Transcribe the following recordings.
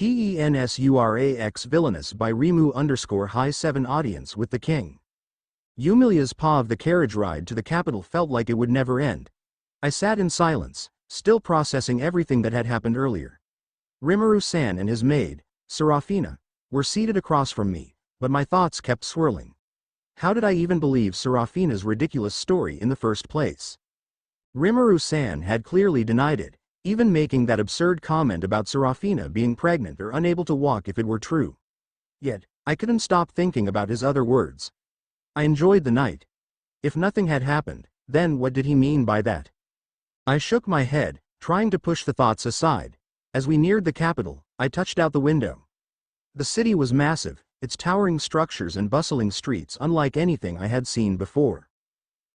TENSURAX Villainess by Rimuru_High 7 Audience with the King. Yumilia's paw of the carriage ride to the capital felt like it would never end. I sat in silence, still processing everything that had happened earlier. Rimuru-san and his maid, Serafina, were seated across from me, but my thoughts kept swirling. How did I even believe Serafina's ridiculous story in the first place? Rimuru-san had clearly denied it, even making that absurd comment about Serafina being pregnant or unable to walk if it were true. Yet, I couldn't stop thinking about his other words. I enjoyed the night. If nothing had happened, then what did he mean by that? I shook my head, trying to push the thoughts aside. As we neared the capital, I touched out the window. The city was massive, its towering structures and bustling streets unlike anything I had seen before.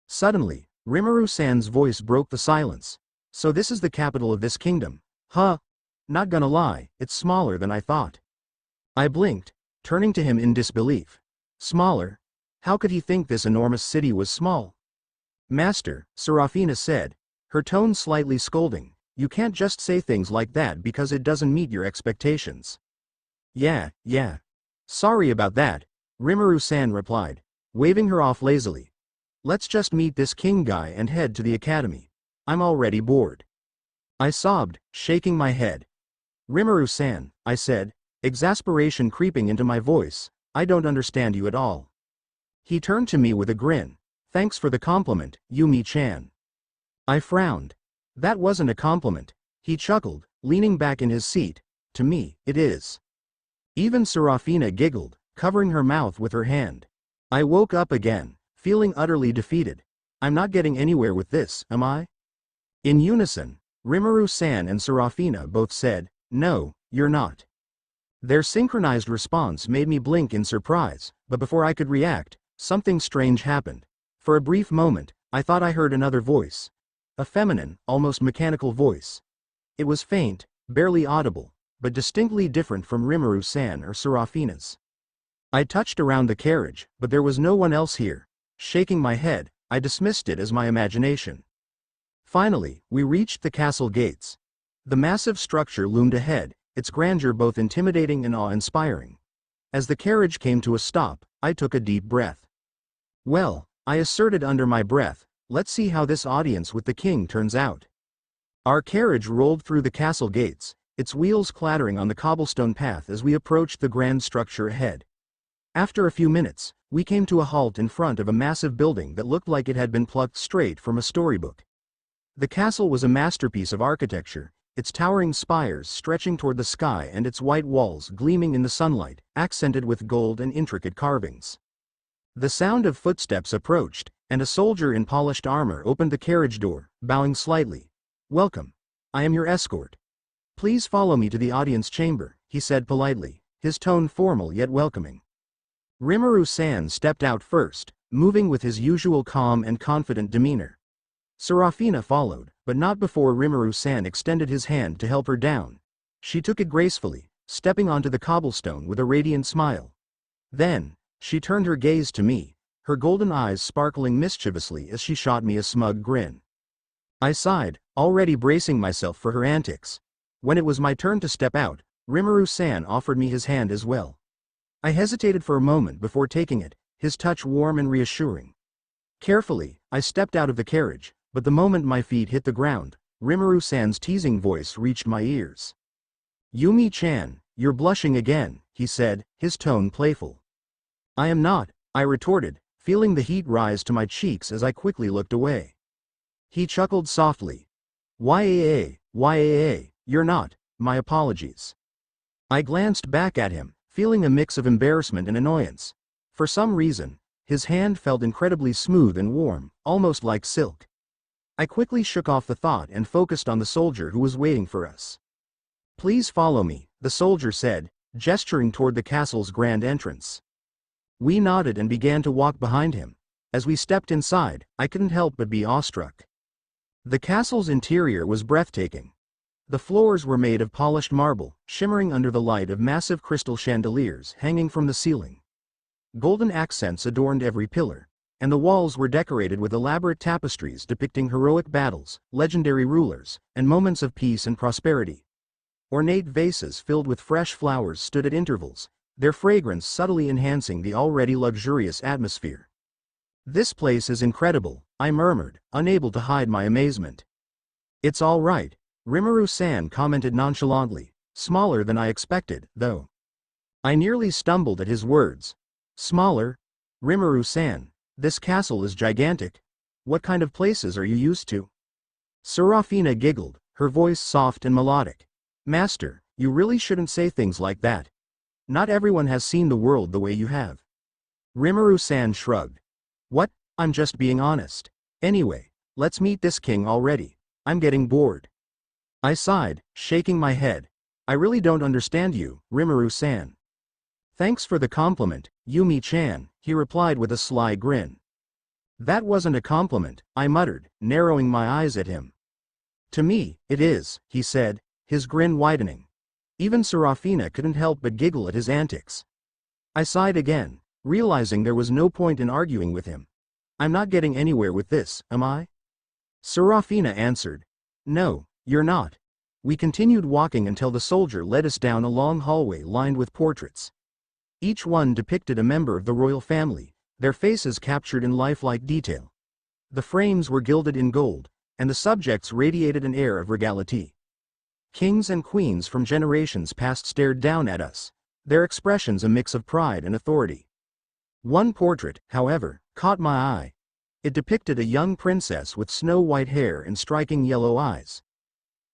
Suddenly, Rimuru-san's voice broke the silence. So this is the capital of this kingdom, huh? Not gonna lie, it's smaller than I thought. I blinked, turning to him in disbelief. Smaller? How could he think this enormous city was small? Master, Serafina said, her tone slightly scolding, you can't just say things like that because it doesn't meet your expectations. Yeah. Sorry about that, Rimuru-san replied, waving her off lazily. Let's just meet this king guy and head to the academy. I'm already bored. I sobbed, shaking my head. Rimuru-san, I said, exasperation creeping into my voice, I don't understand you at all. He turned to me with a grin. Thanks for the compliment, Yumi-chan. I frowned. That wasn't a compliment, he chuckled, leaning back in his seat. To me, it is. Even Serafina giggled, covering her mouth with her hand. I woke up again, feeling utterly defeated. I'm not getting anywhere with this, am I? In unison, Rimuru-san and Serafina both said, no, you're not. Their synchronized response made me blink in surprise, but before I could react, something strange happened. For a brief moment, I thought I heard another voice. A feminine, almost mechanical voice. It was faint, barely audible, but distinctly different from Rimuru-san or Serafina's. I touched around the carriage, but there was no one else here. Shaking my head, I dismissed it as my imagination. Finally, we reached the castle gates. The massive structure loomed ahead, its grandeur both intimidating and awe-inspiring. As the carriage came to a stop, I took a deep breath. Well, I asserted under my breath, let's see how this audience with the king turns out. Our carriage rolled through the castle gates, its wheels clattering on the cobblestone path as we approached the grand structure ahead. After a few minutes, we came to a halt in front of a massive building that looked like it had been plucked straight from a storybook. The castle was a masterpiece of architecture, its towering spires stretching toward the sky and its white walls gleaming in the sunlight, accented with gold and intricate carvings. The sound of footsteps approached, and a soldier in polished armor opened the carriage door, bowing slightly. Welcome. I am your escort. Please follow me to the audience chamber, he said politely, his tone formal yet welcoming. Rimuru-san stepped out first, moving with his usual calm and confident demeanor. Serafina followed, but not before Rimuru-san extended his hand to help her down. She took it gracefully, stepping onto the cobblestone with a radiant smile. Then, she turned her gaze to me, her golden eyes sparkling mischievously as she shot me a smug grin. I sighed, already bracing myself for her antics. When it was my turn to step out, Rimuru-san offered me his hand as well. I hesitated for a moment before taking it, his touch warm and reassuring. Carefully, I stepped out of the carriage, but the moment my feet hit the ground, Rimuru-san's teasing voice reached my ears. Yumi-chan, you're blushing again, he said, his tone playful. I am not, I retorted, feeling the heat rise to my cheeks as I quickly looked away. He chuckled softly. Yaa, you're not, my apologies. I glanced back at him, feeling a mix of embarrassment and annoyance. For some reason, his hand felt incredibly smooth and warm, almost like silk. I quickly shook off the thought and focused on the soldier who was waiting for us. Please follow me, the soldier said, gesturing toward the castle's grand entrance. We nodded and began to walk behind him. As we stepped inside, I couldn't help but be awestruck. The castle's interior was breathtaking. The floors were made of polished marble, shimmering under the light of massive crystal chandeliers hanging from the ceiling. Golden accents adorned every pillar, and the walls were decorated with elaborate tapestries depicting heroic battles, legendary rulers, and moments of peace and prosperity. Ornate vases filled with fresh flowers stood at intervals, their fragrance subtly enhancing the already luxurious atmosphere. "This place is incredible," I murmured, unable to hide my amazement. "It's all right," Rimuru-san commented nonchalantly, "smaller than I expected, though." I nearly stumbled at his words. "Smaller? Rimuru-san, this castle is gigantic. What kind of places are you used to?" Serafina giggled, her voice soft and melodic. "Master, you really shouldn't say things like that. Not everyone has seen the world the way you have." Rimuru-san shrugged. "What? I'm just being honest. Anyway, let's meet this king already. I'm getting bored." I sighed, shaking my head. "I really don't understand you, Rimuru-san." "Thanks for the compliment, Yumi-chan," he replied with a sly grin. "That wasn't a compliment," I muttered, narrowing my eyes at him. "To me, it is," he said, his grin widening. Even Serafina couldn't help but giggle at his antics. I sighed again, realizing there was no point in arguing with him. "I'm not getting anywhere with this, am I?" Serafina answered. "No, you're not." We continued walking until the soldier led us down a long hallway lined with portraits. Each one depicted a member of the royal family, their faces captured in lifelike detail. The frames were gilded in gold, and the subjects radiated an air of regality. Kings and queens from generations past stared down at us, their expressions a mix of pride and authority. One portrait, however, caught my eye. It depicted a young princess with snow-white hair and striking yellow eyes.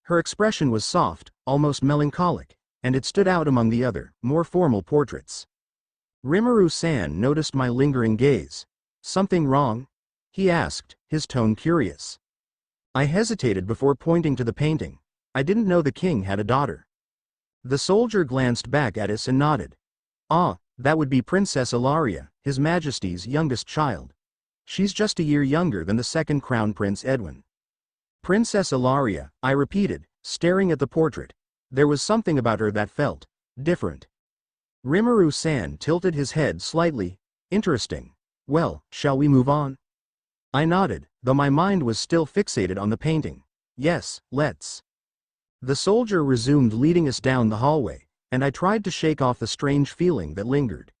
Her expression was soft, almost melancholic, and it stood out among the other, more formal portraits. Rimuru-san noticed my lingering gaze. "Something wrong?" he asked, his tone curious. I hesitated before pointing to the painting. I didn't know the king had a daughter. The soldier glanced back at us and nodded. "Ah, that would be Princess Ilaria, His Majesty's youngest child. She's just a year younger than the second Crown Prince Edwin." "Princess Ilaria," I repeated, staring at the portrait. There was something about her that felt different. Rimuru-san tilted his head slightly. "Interesting. Well, shall we move on?" I nodded, though my mind was still fixated on the painting. "Yes, let's." The soldier resumed leading us down the hallway, and I tried to shake off the strange feeling that lingered.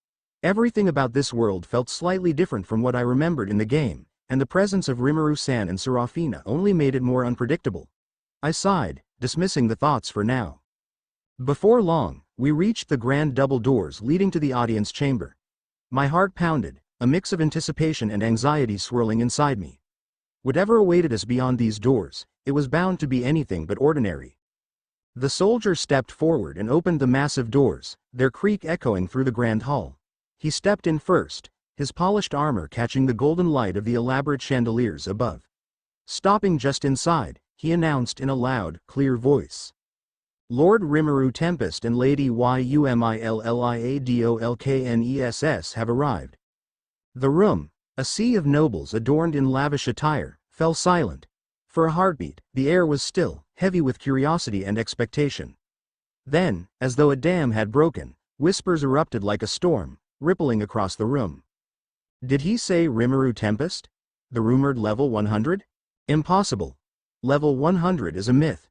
Everything about this world felt slightly different from what I remembered in the game, and the presence of Rimuru-san and Serafina only made it more unpredictable. I sighed, dismissing the thoughts for now. Before long, we reached the grand double doors leading to the audience chamber. My heart pounded, a mix of anticipation and anxiety swirling inside me. Whatever awaited us beyond these doors, it was bound to be anything but ordinary. The soldier stepped forward and opened the massive doors, their creak echoing through the grand hall. He stepped in first, his polished armor catching the golden light of the elaborate chandeliers above. Stopping just inside, he announced in a loud, clear voice. "Lord Rimuru Tempest and Lady Yumilliadolkness have arrived." The room, a sea of nobles adorned in lavish attire, fell silent. For a heartbeat, the air was still, heavy with curiosity and expectation. Then, as though a dam had broken, whispers erupted like a storm, rippling across the room. "Did he say Rimuru Tempest? The rumored level 100? Impossible. Level 100 is a myth.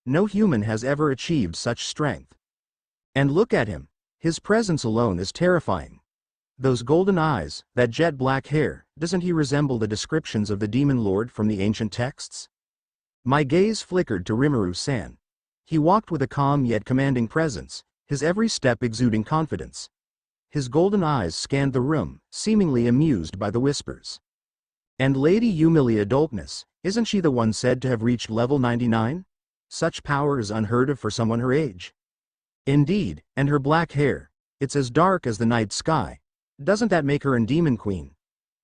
No human has ever achieved such strength. And look at him. His presence alone is terrifying. Those golden eyes, that jet black hair, doesn't he resemble the descriptions of the demon lord from the ancient texts?" My gaze flickered to Rimuru-san. He walked with a calm yet commanding presence, his every step exuding confidence. His golden eyes scanned the room, seemingly amused by the whispers. "And Lady Yumilliadolkness, isn't she the one said to have reached level 99? Such power is unheard of for someone her age." "Indeed, and her black hair. It's as dark as the night sky. Doesn't that make her a demon queen?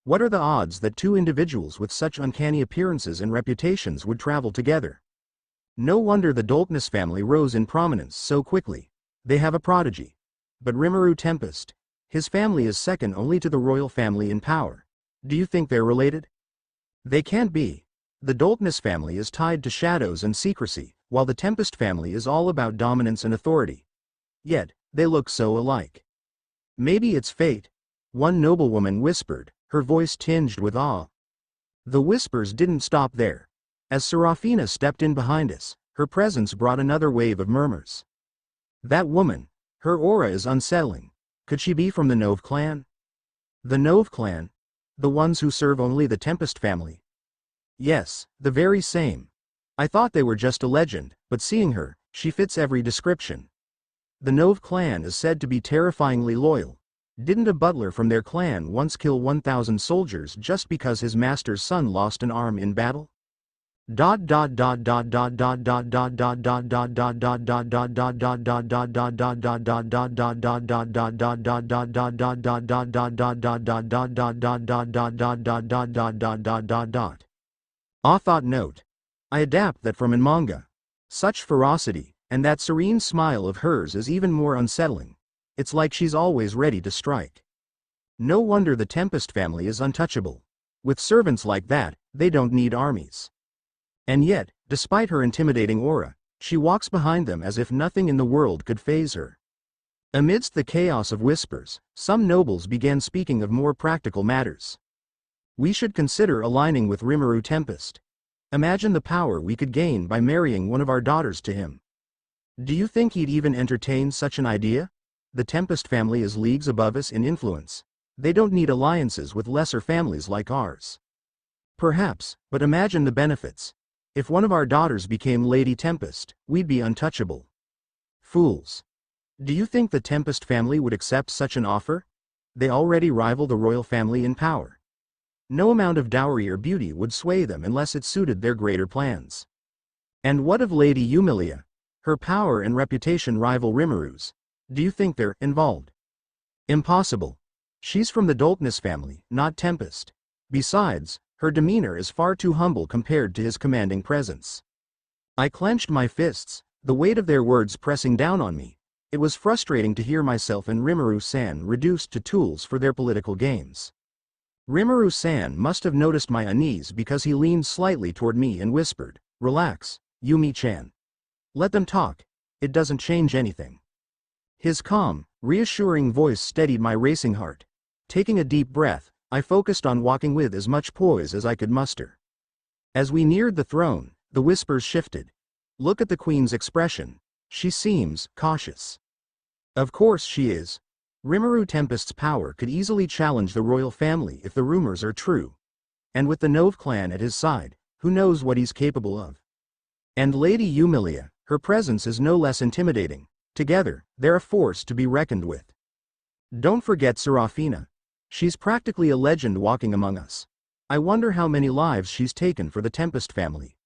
What are the odds that two individuals with such uncanny appearances and reputations would travel together? No wonder the Dolkness family rose in prominence so quickly. They have a prodigy. But Rimuru Tempest, his family is second only to the royal family in power. Do you think they're related?" "They can't be. The Dolkness family is tied to shadows and secrecy, while the Tempest family is all about dominance and authority. Yet, they look so alike." "Maybe it's fate," one noblewoman whispered, her voice tinged with awe. The whispers didn't stop there. As Serafina stepped in behind us, Her presence brought another wave of murmurs. That woman, her aura is unsettling. Could she be from the Nove clan? The Nove clan? The ones who serve only the Tempest family? Yes, the very same. I thought they were just a legend, but seeing her, she fits every description. The Nove clan is said to be terrifyingly loyal. Didn't a butler from their clan once kill 1,000 soldiers just because his master's son lost an arm in battle? Author note. I adapt that from in manga. Such ferocity, and that serene smile of hers is even more unsettling. It's like she's always ready to strike. No wonder the Tempest family is untouchable. With servants like that, they don't need armies. And yet, despite her intimidating aura, she walks behind them as if nothing in the world could faze her. Amidst the chaos of whispers, some nobles began speaking of more practical matters. We should consider aligning with Rimuru Tempest. Imagine the power we could gain by marrying one of our daughters to him. Do you think he'd even entertain such an idea? The Tempest family is leagues above us in influence. They don't need alliances with lesser families like ours. Perhaps, but imagine the benefits. If one of our daughters became Lady Tempest, we'd be untouchable. Fools. Do you think the Tempest family would accept such an offer? They already rival the royal family in power. No amount of dowry or beauty would sway them unless it suited their greater plans. And what of Lady Yumilia? Her power and reputation rival Rimuru's. Do you think they're involved? Impossible. She's from the Doltness family, not Tempest. Besides, her demeanor is far too humble compared to his commanding presence. I clenched my fists, the weight of their words pressing down on me. It was frustrating to hear myself and Rimuru-san reduced to tools for their political games. Rimuru-san must have noticed my unease because he leaned slightly toward me and whispered, "Relax, Yumi-chan. Let them talk. It doesn't change anything." His calm, reassuring voice steadied my racing heart. Taking a deep breath, I focused on walking with as much poise as I could muster. As we neared the throne, the whispers shifted. Look at the Queen's expression. She seems cautious. Of course she is. Rimuru Tempest's power could easily challenge the royal family if the rumors are true. And with the Nove clan at his side, who knows what he's capable of? And Lady Yumilia, her presence is no less intimidating. Together, they're a force to be reckoned with. Don't forget Serafina. She's practically a legend walking among us. I wonder how many lives she's taken for the Tempest family.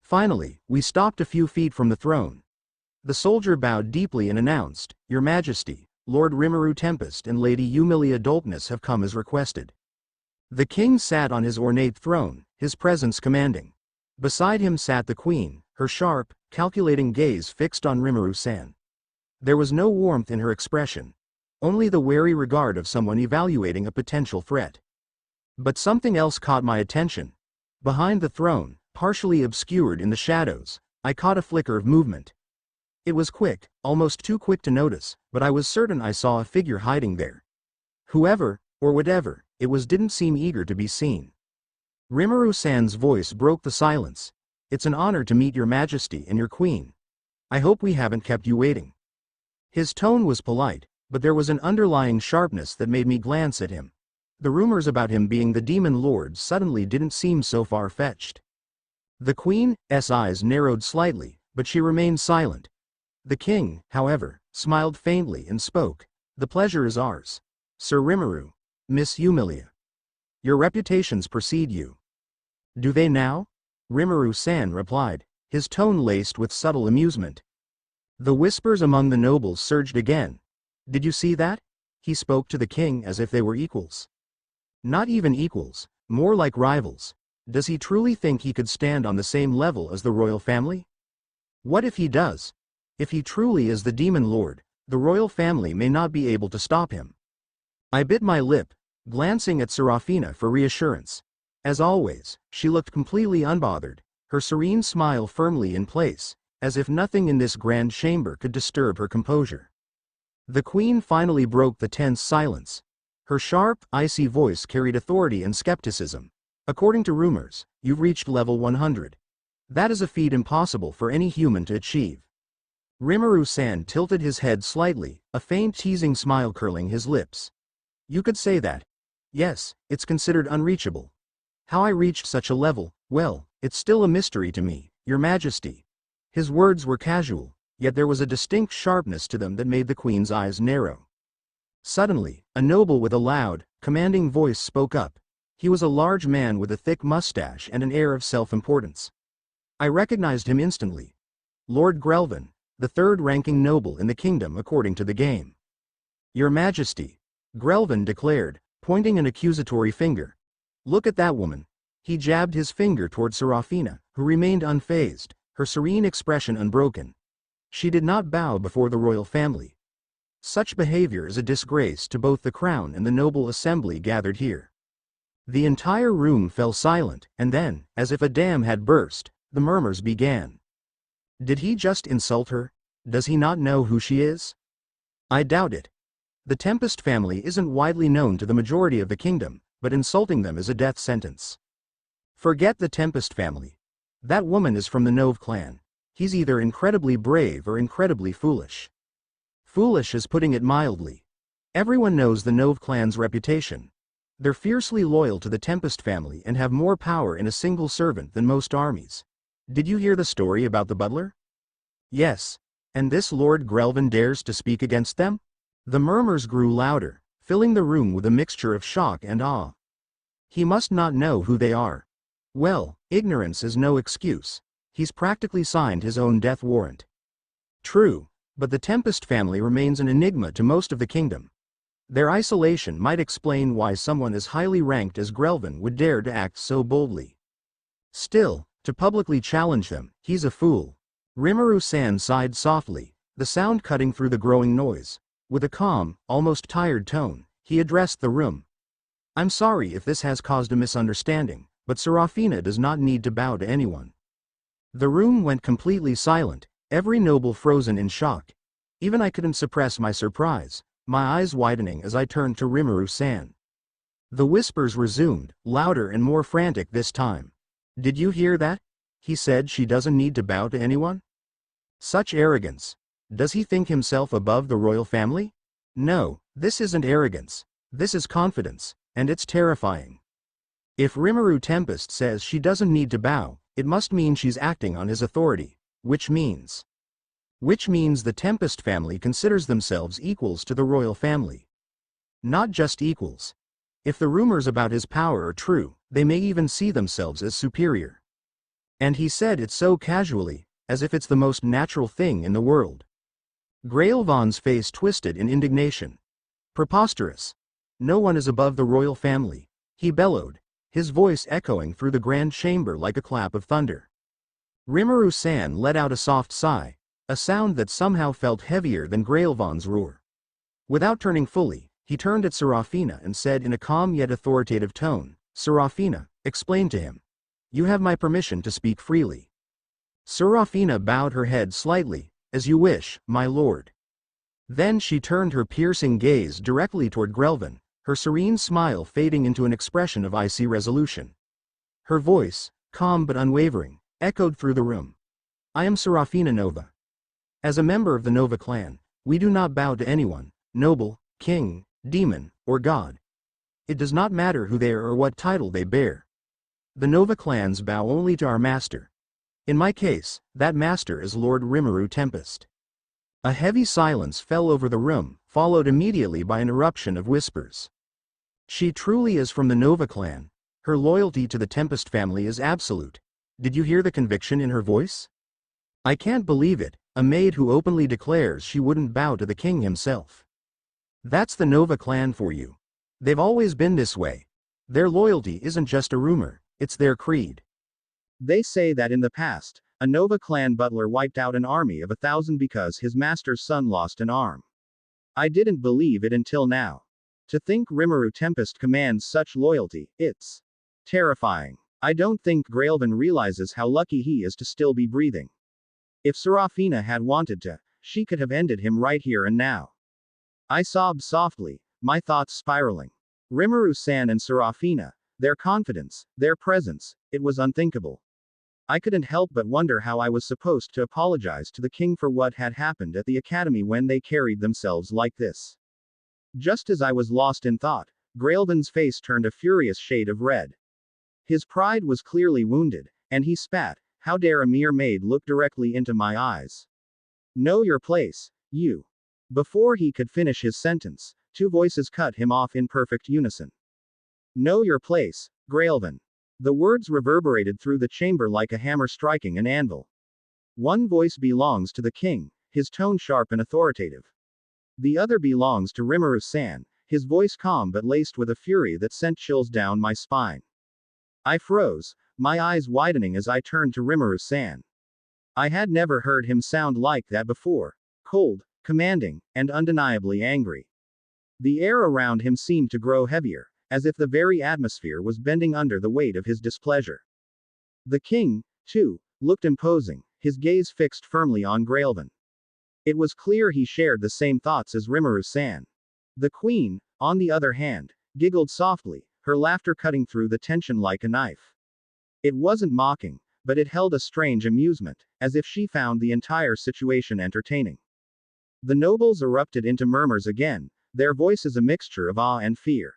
Finally, we stopped a few feet from the throne. The soldier bowed deeply and announced, "Your Majesty, Lord Rimuru Tempest and Lady Yumilia Doltness have come as requested." The king sat on his ornate throne, his presence commanding. Beside him sat the queen, her sharp, calculating gaze fixed on Rimuru-san. There was no warmth in her expression. Only the wary regard of someone evaluating a potential threat. But something else caught my attention. Behind the throne, partially obscured in the shadows, I caught a flicker of movement. It was quick, almost too quick to notice, but I was certain I saw a figure hiding there. Whoever, or whatever, it was didn't seem eager to be seen. Rimuru-san's voice broke the silence. "It's an honor to meet your Majesty and your Queen. I hope we haven't kept you waiting." His tone was polite, but there was an underlying sharpness that made me glance at him. The rumors about him being the Demon Lord suddenly didn't seem so far-fetched. The Queen's eyes narrowed slightly, but she remained silent. The king, however, smiled faintly and spoke. "The pleasure is ours. Sir Rimuru, Miss Yumilia. Your reputations precede you." "Do they now?" Rimuru-san replied, his tone laced with subtle amusement. The whispers among the nobles surged again. "Did you see that?" He spoke to the king as if they were equals. Not even equals, more like rivals. Does he truly think he could stand on the same level as the royal family? What if he does? If he truly is the Demon Lord, the royal family may not be able to stop him. I bit my lip, glancing at Serafina for reassurance. As always, she looked completely unbothered, her serene smile firmly in place, as if nothing in this grand chamber could disturb her composure. The Queen finally broke the tense silence. Her sharp, icy voice carried authority and skepticism. "According to rumors, you've reached level 100. That is a feat impossible for any human to achieve. Rimuru-san tilted his head slightly, a faint teasing smile curling his lips. You could say that. Yes, it's considered unreachable. How I reached such a level, well, it's still a mystery to me, Your Majesty. His words were casual, yet there was a distinct sharpness to them that made the queen's eyes narrow. Suddenly, a noble with a loud, commanding voice spoke up. He was a large man with a thick mustache and an air of self-importance. I recognized him instantly. Lord Grelvan, the third-ranking noble in the kingdom according to the game. Your Majesty, Grelvan declared, pointing an accusatory finger. Look at that woman. He jabbed his finger toward Serafina, who remained unfazed, her serene expression unbroken. She did not bow before the royal family. Such behavior is a disgrace to both the crown and the noble assembly gathered here. The entire room fell silent, and then, as if a dam had burst, the murmurs began. Did he just insult her? Does he not know who she is? I doubt it. The Tempest family isn't widely known to the majority of the kingdom, but insulting them is a death sentence. Forget the Tempest family. That woman is from the Nove clan. He's either incredibly brave or incredibly foolish. Foolish is putting it mildly. Everyone knows the Nove clan's reputation. They're fiercely loyal to the Tempest family and have more power in a single servant than most armies. Did you hear the story about the butler? Yes. And this Lord Grelvan dares to speak against them? The murmurs grew louder, filling the room with a mixture of shock and awe. He must not know who they are. Well, ignorance is no excuse. He's practically signed his own death warrant. True, but the Tempest family remains an enigma to most of the kingdom. Their isolation might explain why someone as highly ranked as Grelvan would dare to act so boldly. Still, to publicly challenge them, he's a fool. Rimuru-san sighed softly, the sound cutting through the growing noise. With a calm, almost tired tone, he addressed the room. I'm sorry if this has caused a misunderstanding, but Serafina does not need to bow to anyone. The room went completely silent, every noble frozen in shock. Even I couldn't suppress my surprise, my eyes widening as I turned to Rimuru-san. The whispers resumed, louder and more frantic this time. Did you hear that? He said she doesn't need to bow to anyone? Such arrogance. Does he think himself above the royal family? No, this isn't arrogance. This is confidence, and it's terrifying. If Rimuru Tempest says she doesn't need to bow, it must mean she's acting on his authority, which means the Tempest family considers themselves equals to the royal family. Not just equals. If the rumors about his power are true, they may even see themselves as superior. And he said it so casually, as if it's the most natural thing in the world. Graelvan's face twisted in indignation. Preposterous. No one is above the royal family, he bellowed, his voice echoing through the grand chamber like a clap of thunder. Rimuru-san let out a soft sigh, a sound that somehow felt heavier than Graelvan's roar. Without turning fully, he turned at Serafina and said in a calm yet authoritative tone, Serafina, explain to him. You have my permission to speak freely. Serafina bowed her head slightly, as you wish, my lord. Then she turned her piercing gaze directly toward Grelvan, her serene smile fading into an expression of icy resolution. Her voice, calm but unwavering, echoed through the room. I am Serafina Nova. As a member of the Nova clan, we do not bow to anyone, noble, king, demon, or god. It does not matter who they are or what title they bear. The Nova clans bow only to our master. In my case, that master is Lord Rimuru Tempest. A heavy silence fell over the room, followed immediately by an eruption of whispers. She truly is from the Nova clan. Her loyalty to the Tempest family is absolute. Did you hear the conviction in her voice? I can't believe it, a maid who openly declares she wouldn't bow to the king himself. That's the Nova clan for you. They've always been this way. Their loyalty isn't just a rumor, it's their creed. They say that in the past, a Nova clan butler wiped out an army of 1,000 because his master's son lost an arm. I didn't believe it until now. To think Rimuru Tempest commands such loyalty, it's terrifying. I don't think Graelvan realizes how lucky he is to still be breathing. If Serafina had wanted to, she could have ended him right here and now. I sobbed softly, my thoughts spiraling. Rimuru-san and Serafina, their confidence, their presence, it was unthinkable. I couldn't help but wonder how I was supposed to apologize to the king for what had happened at the academy when they carried themselves like this. Just as I was lost in thought, Graelvin's face turned a furious shade of red. His pride was clearly wounded, and he spat, "How dare a mere maid look directly into my eyes? Know your place, you." Before he could finish his sentence, two voices cut him off in perfect unison. "Know your place, Graelvin." The words reverberated through the chamber like a hammer striking an anvil. One voice belongs to the king, his tone sharp and authoritative. The other belongs to Rimuru-san, his voice calm but laced with a fury that sent chills down my spine. I froze, my eyes widening as I turned to Rimuru-san. I had never heard him sound like that before, cold, commanding, and undeniably angry. The air around him seemed to grow heavier, as if the very atmosphere was bending under the weight of his displeasure. The king, too, looked imposing, his gaze fixed firmly on Graelvin. It was clear he shared the same thoughts as Rimuru-san. The queen, on the other hand, giggled softly, her laughter cutting through the tension like a knife. It wasn't mocking, but it held a strange amusement, as if she found the entire situation entertaining. The nobles erupted into murmurs again, their voices a mixture of awe and fear.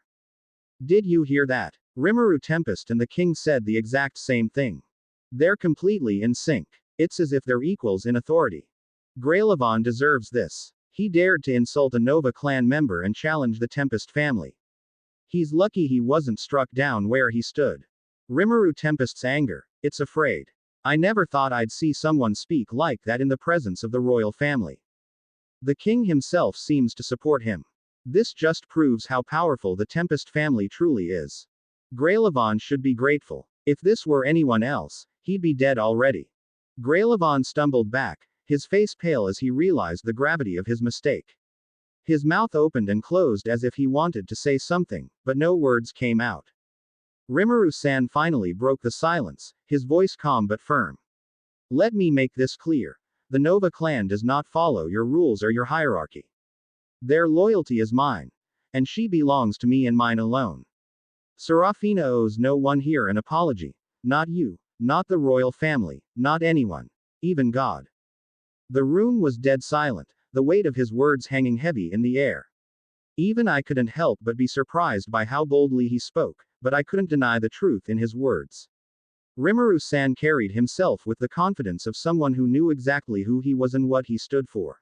"Did you hear that?" Rimuru Tempest and the king said the exact same thing. "They're completely in sync. It's as if they're equals in authority. Graelvin deserves this. He dared to insult a Nova clan member and challenge the Tempest family. He's lucky he wasn't struck down where he stood." Rimuru Tempest's anger, "It's afraid. I never thought I'd see someone speak like that in the presence of the royal family. The king himself seems to support him. This just proves how powerful the Tempest family truly is. Graelvin should be grateful. If this were anyone else, he'd be dead already." Graelvin stumbled back, his face pale as he realized the gravity of his mistake. His mouth opened and closed as if he wanted to say something, but no words came out. Rimuru-san finally broke the silence, his voice calm but firm. "Let me make this clear. The Nova clan does not follow your rules or your hierarchy. Their loyalty is mine. And she belongs to me and mine alone. Serafina owes no one here an apology. Not you, not the royal family, not anyone. Even God." The room was dead silent, the weight of his words hanging heavy in the air. Even I couldn't help but be surprised by how boldly he spoke, but I couldn't deny the truth in his words. Rimuru-san carried himself with the confidence of someone who knew exactly who he was and what he stood for.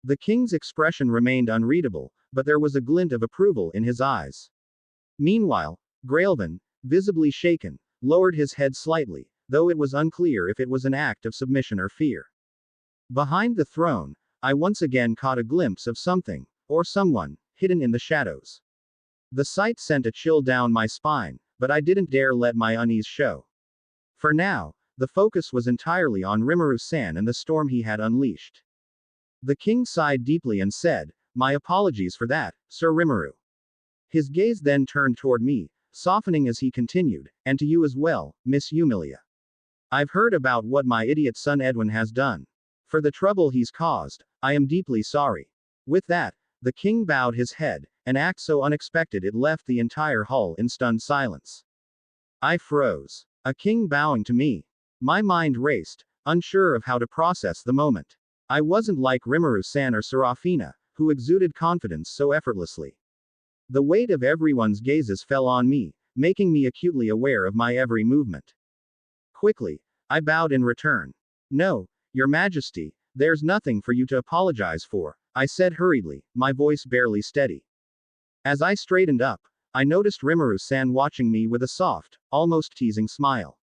The king's expression remained unreadable, but there was a glint of approval in his eyes. Meanwhile, Graelvin, visibly shaken, lowered his head slightly, though it was unclear if it was an act of submission or fear. Behind the throne, I once again caught a glimpse of something, or someone, hidden in the shadows. The sight sent a chill down my spine, but I didn't dare let my unease show. For now, the focus was entirely on Rimuru-san and the storm he had unleashed. The king sighed deeply and said, "My apologies for that, Sir Rimuru." His gaze then turned toward me, softening as he continued, "And to you as well, Miss Yumilia. I've heard about what my idiot son Edwin has done. For the trouble he's caused, I am deeply sorry." With that, the king bowed his head, an act so unexpected it left the entire hall in stunned silence. I froze. A king bowing to me. My mind raced, unsure of how to process the moment. I wasn't like Rimuru-san or Serafina, who exuded confidence so effortlessly. The weight of everyone's gazes fell on me, making me acutely aware of my every movement. Quickly, I bowed in return. "No, Your Majesty, there's nothing for you to apologize for," I said hurriedly, my voice barely steady. As I straightened up, I noticed Rimuru-san watching me with a soft, almost teasing smile.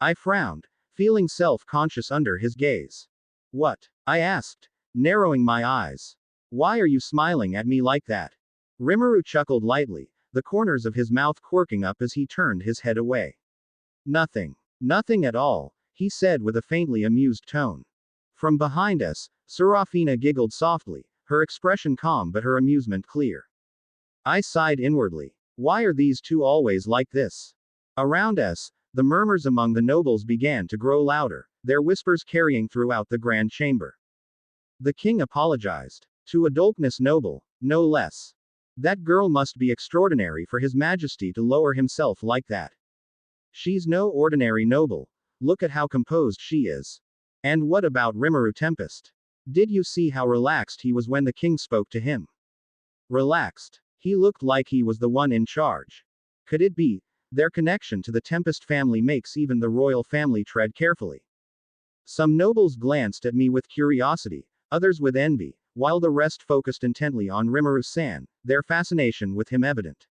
I frowned, feeling self-conscious under his gaze. "What?" I asked, narrowing my eyes. "Why are you smiling at me like that?" Rimuru chuckled lightly, the corners of his mouth quirking up as he turned his head away. "Nothing. Nothing at all," he said with a faintly amused tone. From behind us, Serafina giggled softly, her expression calm but her amusement clear. I sighed inwardly. Why are these two always like this? Around us, the murmurs among the nobles began to grow louder, their whispers carrying throughout the grand chamber. The king apologized. To a Dolkness noble, no less. That girl must be extraordinary for his majesty to lower himself like that. She's no ordinary noble. Look at how composed she is. And what about Rimuru Tempest? Did you see how relaxed he was when the king spoke to him? Relaxed. He looked like he was the one in charge. Could it be? Their connection to the Tempest family makes even the royal family tread carefully. Some nobles glanced at me with curiosity, others with envy, while the rest focused intently on Rimuru-san, their fascination with him evident.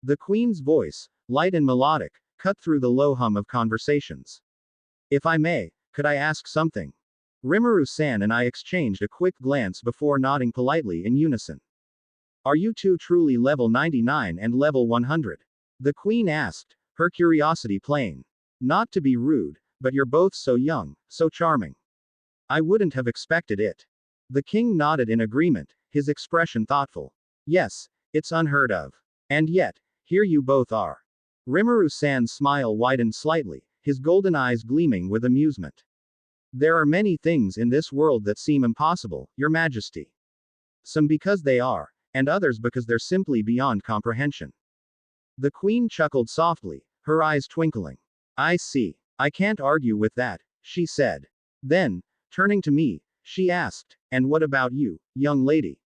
The queen's voice, light and melodic, cut through the low hum of conversations. If I may, could I ask something? Rimuru-san and I exchanged a quick glance before nodding politely in unison. Are you two truly level 99 and level 100? The queen asked, her curiosity plain. Not to be rude, but you're both so young, so charming. I wouldn't have expected it. The king nodded in agreement, his expression thoughtful. Yes, it's unheard of. And yet, here you both are. Rimuru-san's smile widened slightly, his golden eyes gleaming with amusement. There are many things in this world that seem impossible, Your Majesty. Some because they are, and others because they're simply beyond comprehension. The queen chuckled softly, her eyes twinkling. I see. I can't argue with that, she said. Then, turning to me, she asked, and what about you, young lady?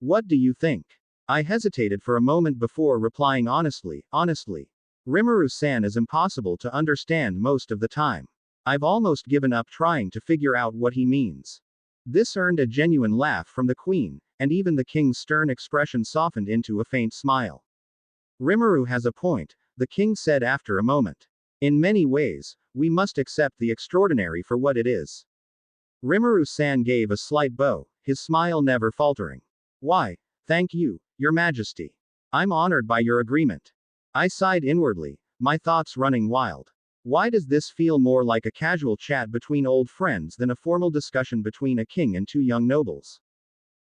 What do you think? I hesitated for a moment before replying honestly. Rimuru-san is impossible to understand most of the time. I've almost given up trying to figure out what he means. This earned a genuine laugh from the queen, and even the king's stern expression softened into a faint smile. Rimuru has a point, the king said after a moment. In many ways, we must accept the extraordinary for what it is. Rimuru-san gave a slight bow, his smile never faltering. Why, thank you, Your Majesty. I'm honored by your agreement. I sighed inwardly, my thoughts running wild. Why does this feel more like a casual chat between old friends than a formal discussion between a king and two young nobles?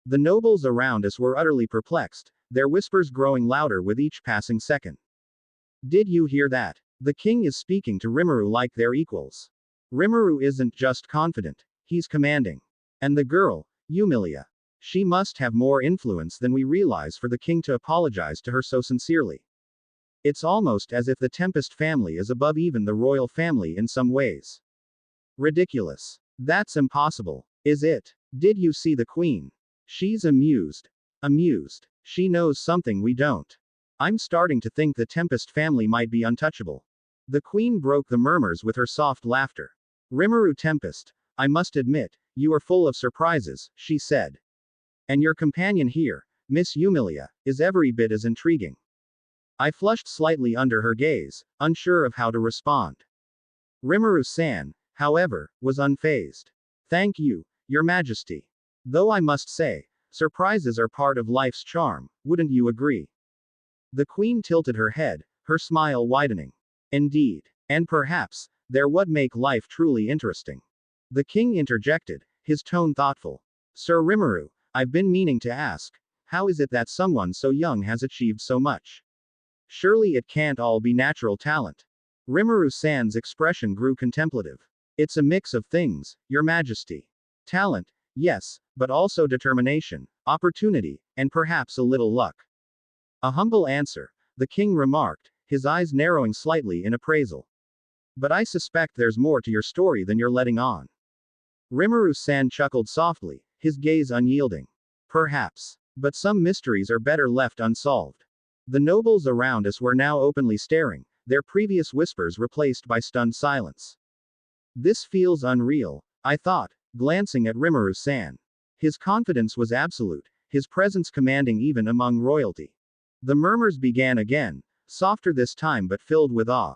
The nobles around us were utterly perplexed, their whispers growing louder with each passing second. Did you hear that? The king is speaking to Rimuru like they're equals. Rimuru isn't just confident, he's commanding. And the girl, Yumilia. She must have more influence than we realize for the king to apologize to her so sincerely. It's almost as if the Tempest family is above even the royal family in some ways. Ridiculous. That's impossible. Is it? Did you see the queen? She's amused. Amused. She knows something we don't. I'm starting to think the Tempest family might be untouchable. The queen broke the murmurs with her soft laughter. Rimuru Tempest, I must admit, you are full of surprises, she said. And your companion here, Miss Yumilia, is every bit as intriguing. I flushed slightly under her gaze, unsure of how to respond. Rimuru-san, however, was unfazed. Thank you, Your Majesty. Though I must say, surprises are part of life's charm, wouldn't you agree? The queen tilted her head, her smile widening. Indeed. And perhaps, they're what make life truly interesting. The king interjected, his tone thoughtful. Sir Rimuru, I've been meaning to ask, how is it that someone so young has achieved so much? Surely it can't all be natural talent. Rimuru-san's expression grew contemplative. It's a mix of things, Your Majesty. Talent, yes, but also determination, opportunity, and perhaps a little luck. A humble answer, the king remarked, his eyes narrowing slightly in appraisal. But I suspect there's more to your story than you're letting on. Rimuru-san chuckled softly, his gaze unyielding. Perhaps. But some mysteries are better left unsolved. The nobles around us were now openly staring, their previous whispers replaced by stunned silence. This feels unreal, I thought, glancing at Rimuru-san. His confidence was absolute, his presence commanding even among royalty. The murmurs began again, softer this time but filled with awe.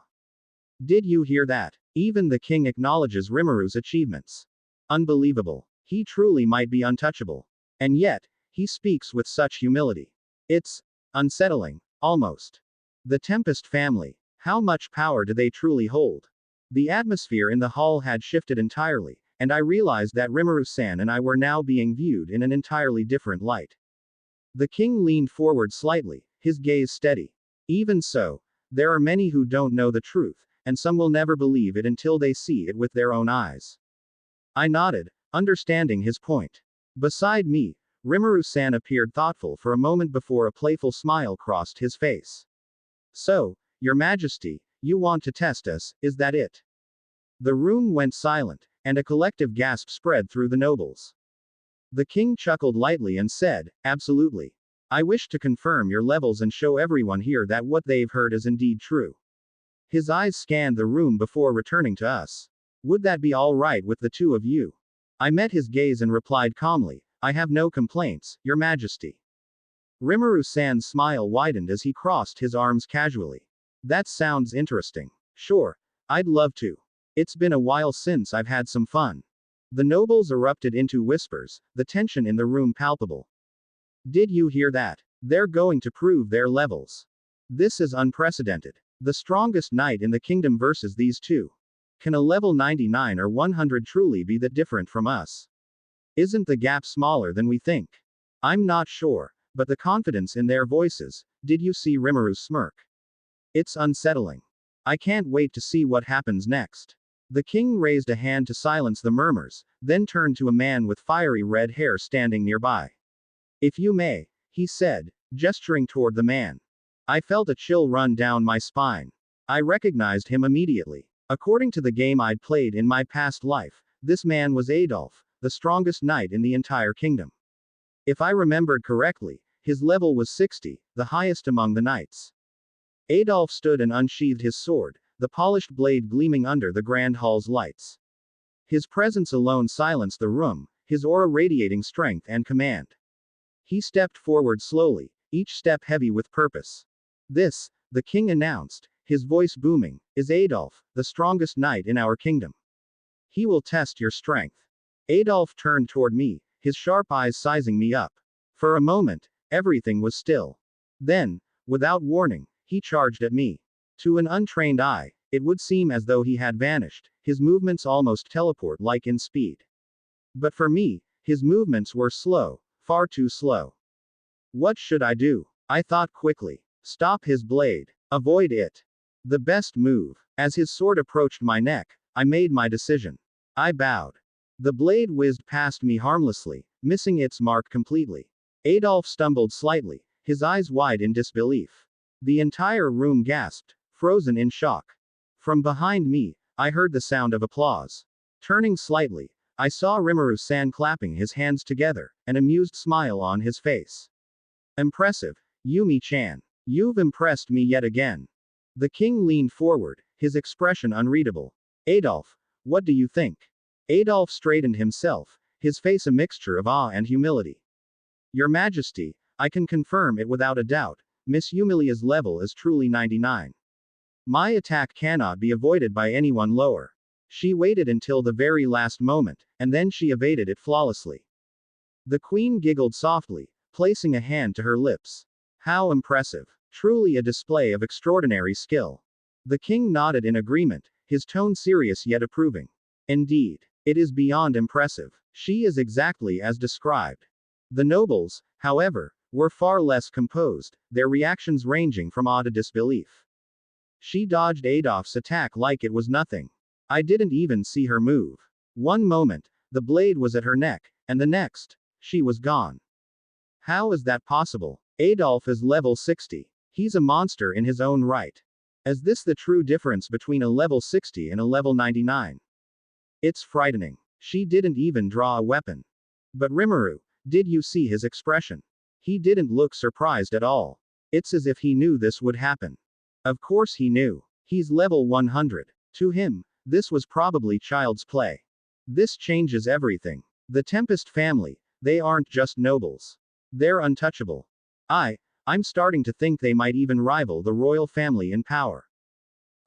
Did you hear that? Even the king acknowledges Rimuru's achievements. Unbelievable. He truly might be untouchable. And yet, he speaks with such humility. It's unsettling, almost. The Tempest family. How much power do they truly hold? The atmosphere in the hall had shifted entirely, and I realized that Rimuru-san and I were now being viewed in an entirely different light. The king leaned forward slightly, his gaze steady. Even so, there are many who don't know the truth, and some will never believe it until they see it with their own eyes. I nodded, understanding his point. Beside me, Rimuru-san appeared thoughtful for a moment before a playful smile crossed his face. So, Your Majesty, you want to test us, is that it? The room went silent, and a collective gasp spread through the nobles. The king chuckled lightly and said, "Absolutely. I wish to confirm your levels and show everyone here that what they've heard is indeed true." His eyes scanned the room before returning to us. "Would that be all right with the two of you?" I met his gaze and replied calmly, "I have no complaints, Your Majesty." Rimuru-san's smile widened as he crossed his arms casually. "That sounds interesting. Sure. I'd love to. It's been a while since I've had some fun." The nobles erupted into whispers, the tension in the room palpable. "Did you hear that? They're going to prove their levels. This is unprecedented. The strongest knight in the kingdom versus these two. Can a level 99 or 100 truly be that different from us? Isn't the gap smaller than we think?" I'm not sure, but the confidence in their voices, did you see Rimuru's smirk? It's unsettling. I can't wait to see what happens next. The king raised a hand to silence the murmurs, then turned to a man with fiery red hair standing nearby. "If you may," he said, gesturing toward the man. I felt a chill run down my spine. I recognized him immediately. According to the game I'd played in my past life, this man was Adolf, the strongest knight in the entire kingdom. If I remembered correctly, his level was 60, the highest among the knights. Adolf stood and unsheathed his sword, the polished blade gleaming under the grand hall's lights. His presence alone silenced the room, his aura radiating strength and command. He stepped forward slowly, each step heavy with purpose. "This," the king announced, his voice booming, "is Adolf, the strongest knight in our kingdom. He will test your strength." Adolf turned toward me, his sharp eyes sizing me up. For a moment, everything was still. Then, without warning, he charged at me. To an untrained eye, it would seem as though he had vanished, his movements almost teleport-like in speed. But for me, his movements were slow, far too slow. What should I do? I thought quickly. Stop his blade. Avoid it. The best move. As his sword approached my neck, I made my decision. I bowed. The blade whizzed past me harmlessly, missing its mark completely. Adolf stumbled slightly, his eyes wide in disbelief. The entire room gasped, frozen in shock. From behind me, I heard the sound of applause. Turning slightly, I saw Rimuru-san clapping his hands together, an amused smile on his face. "Impressive, Yumi-chan. You've impressed me yet again." The king leaned forward, his expression unreadable. "Adolf, what do you think?" Adolf straightened himself, his face a mixture of awe and humility. "Your Majesty, I can confirm it without a doubt. Miss Humilia's level is truly 99. My attack cannot be avoided by anyone lower. She waited until the very last moment, and then she evaded it flawlessly." The queen giggled softly, placing a hand to her lips. "How impressive. Truly a display of extraordinary skill." The king nodded in agreement, his tone serious yet approving. "Indeed. It is beyond impressive. She is exactly as described." The nobles, however, were far less composed, their reactions ranging from awe to disbelief. She dodged Adolf's attack like it was nothing. I didn't even see her move. One moment, the blade was at her neck, and the next, she was gone. How is that possible? Adolf is level 60. He's a monster in his own right. Is this the true difference between a level 60 and a level 99? It's frightening. She didn't even draw a weapon. But Rimuru, did you see his expression? He didn't look surprised at all. It's as if he knew this would happen. Of course he knew. He's level 100. To him, this was probably child's play. This changes everything. The Tempest family, they aren't just nobles. They're untouchable. I'm starting to think they might even rival the royal family in power.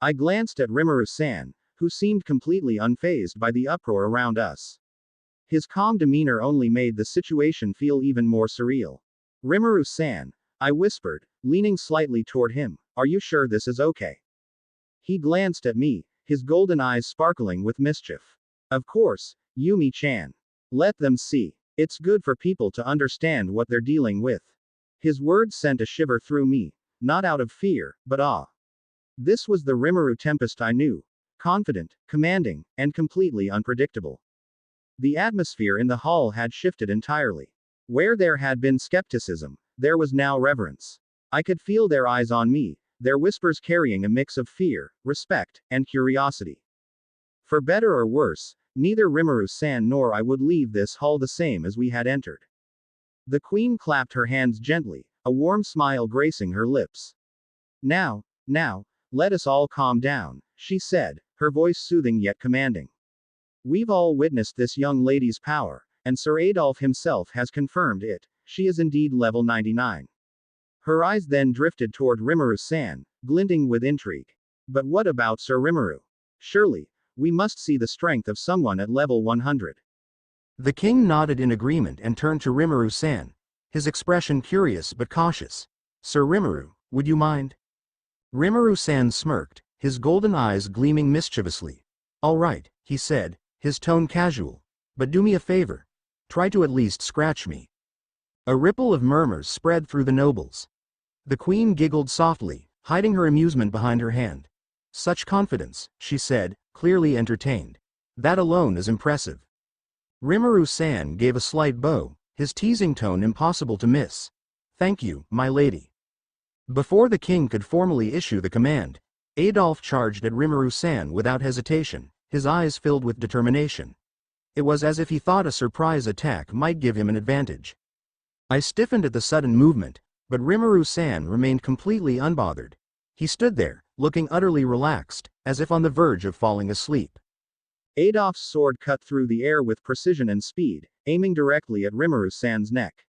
I glanced at Rimuru-san, who seemed completely unfazed by the uproar around us. His calm demeanor only made the situation feel even more surreal. "Rimuru-san," I whispered, leaning slightly toward him, "are you sure this is okay?" He glanced at me, his golden eyes sparkling with mischief. "Of course, Yumi-chan. Let them see. It's good for people to understand what they're dealing with." His words sent a shiver through me, not out of fear, but awe. This was the Rimuru Tempest I knew. Confident, commanding, and completely unpredictable. The atmosphere in the hall had shifted entirely. Where there had been skepticism, there was now reverence. I could feel their eyes on me, their whispers carrying a mix of fear, respect, and curiosity. For better or worse, neither Rimuru-san nor I would leave this hall the same as we had entered. The queen clapped her hands gently, a warm smile gracing her lips. Now, let us all calm down, she said, her voice soothing yet commanding. We've all witnessed this young lady's power, and Sir Adolphe himself has confirmed it. She is indeed level 99. Her eyes then drifted toward Rimuru-san, glinting with intrigue. But what about Sir Rimuru? Surely, we must see the strength of someone at level 100. The king nodded in agreement and turned to Rimuru-san, his expression curious but cautious. Sir Rimuru, would you mind? Rimuru-san smirked, his golden eyes gleaming mischievously. All right, he said, his tone casual. But do me a favor. Try to at least scratch me. A ripple of murmurs spread through the nobles. The queen giggled softly, hiding her amusement behind her hand. Such confidence, she said, clearly entertained. That alone is impressive. Rimuru-san gave a slight bow, his teasing tone impossible to miss. Thank you, my lady. Before the king could formally issue the command, Adolphe charged at Rimuru-san without hesitation, his eyes filled with determination. It was as if he thought a surprise attack might give him an advantage. I stiffened at the sudden movement, but Rimuru-san remained completely unbothered. He stood there, looking utterly relaxed, as if on the verge of falling asleep. Adolphe's sword cut through the air with precision and speed, aiming directly at Rimuru-san's neck.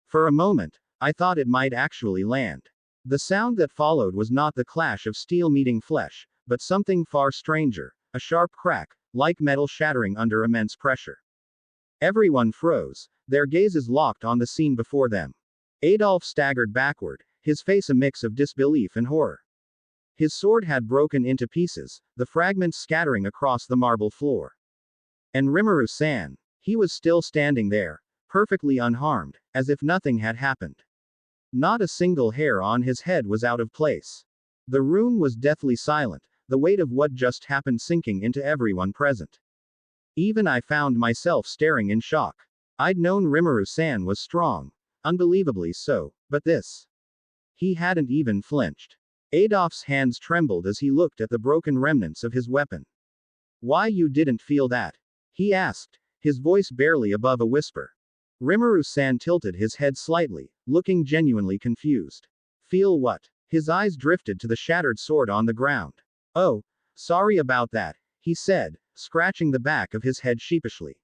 For a moment, I thought it might actually land. The sound that followed was not the clash of steel meeting flesh, but something far stranger, a sharp crack, like metal shattering under immense pressure. Everyone froze, their gazes locked on the scene before them. Adolphe staggered backward, his face a mix of disbelief and horror. His sword had broken into pieces, the fragments scattering across the marble floor. And Rimuru-san, he was still standing there, perfectly unharmed, as if nothing had happened. Not a single hair on his head was out of place. The room was deathly silent, the weight of what just happened sinking into everyone present. Even I found myself staring in shock. I'd known Rimuru-san was strong, unbelievably so, but this. He hadn't even flinched. Adolphe's hands trembled as he looked at the broken remnants of his weapon. Why you didn't feel that? He asked, his voice barely above a whisper. Rimuru-san tilted his head slightly, looking genuinely confused. Feel what? His eyes drifted to the shattered sword on the ground. Oh, sorry about that, he said, scratching the back of his head sheepishly.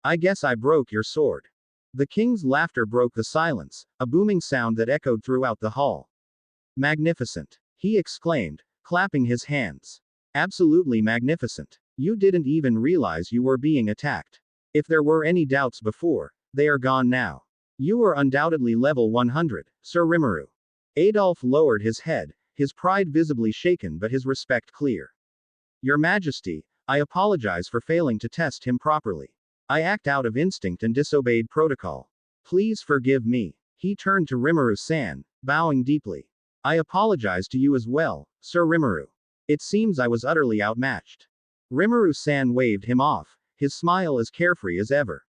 I guess I broke your sword. The king's laughter broke the silence, a booming sound that echoed throughout the hall. Magnificent, he exclaimed, clapping his hands. Absolutely magnificent. You didn't even realize you were being attacked. If there were any doubts before, they are gone now. You are undoubtedly level 100, Sir Rimuru. Adolphe lowered his head, his pride visibly shaken but his respect clear. Your Majesty, I apologize for failing to test him properly. I act out of instinct and disobeyed protocol. Please forgive me. He turned to Rimuru-san, bowing deeply. I apologize to you as well, Sir Rimuru. It seems I was utterly outmatched. Rimuru-san waved him off, his smile as carefree as ever.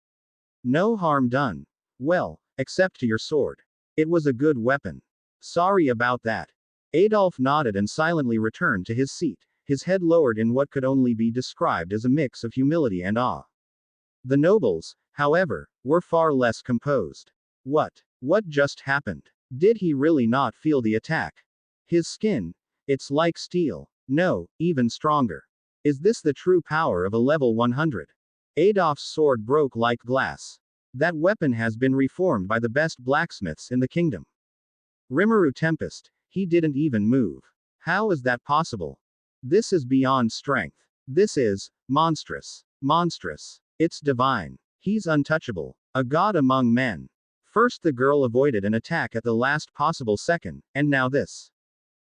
No harm done. Well, except to your sword. It was a good weapon. Sorry about that. Adolphe nodded and silently returned to his seat, his head lowered in what could only be described as a mix of humility and awe. The nobles, however, were far less composed. What just happened? Did he really not feel the attack? His skin? It's like steel. No, even stronger. Is this the true power of a level 100? Adolphe's sword broke like glass. That weapon has been reformed by the best blacksmiths in the kingdom. Rimuru Tempest, he didn't even move. How is that possible? This is beyond strength. This is monstrous. Monstrous. It's divine. He's untouchable. A god among men. First the girl avoided an attack at the last possible second, and now this.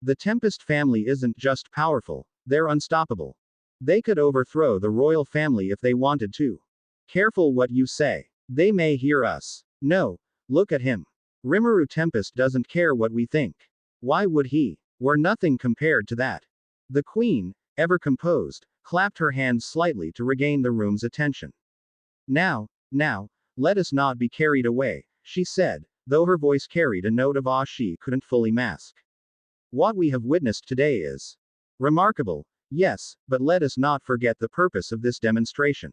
The Tempest family isn't just powerful, they're unstoppable. They could overthrow the royal family if they wanted to. Careful what you say. They may hear us. No, look at him. Rimuru Tempest doesn't care what we think. Why would he? We're nothing compared to that. The queen, ever composed, clapped her hands slightly to regain the room's attention. Now, let us not be carried away, she said, though her voice carried a note of awe she couldn't fully mask. What we have witnessed today is remarkable, Yes, but let us not forget the purpose of this demonstration.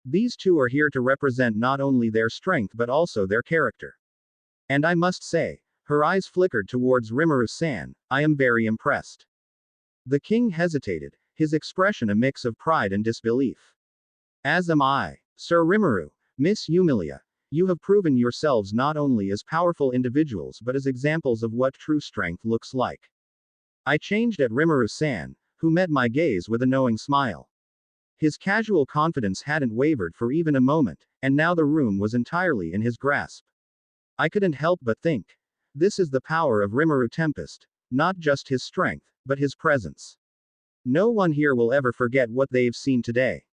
These two are here to represent not only their strength but also their character. And I must say, her eyes flickered towards Rimuru-san, I am very impressed. The king hesitated, his expression a mix of pride and disbelief. As am I. Sir Rimuru, Miss Yumilia, you have proven yourselves not only as powerful individuals but as examples of what true strength looks like. I changed at Rimuru-san, who met my gaze with a knowing smile. His casual confidence hadn't wavered for even a moment, and now the room was entirely in his grasp. I couldn't help but think. This is the power of Rimuru Tempest, not just his strength, but his presence. No one here will ever forget what they've seen today.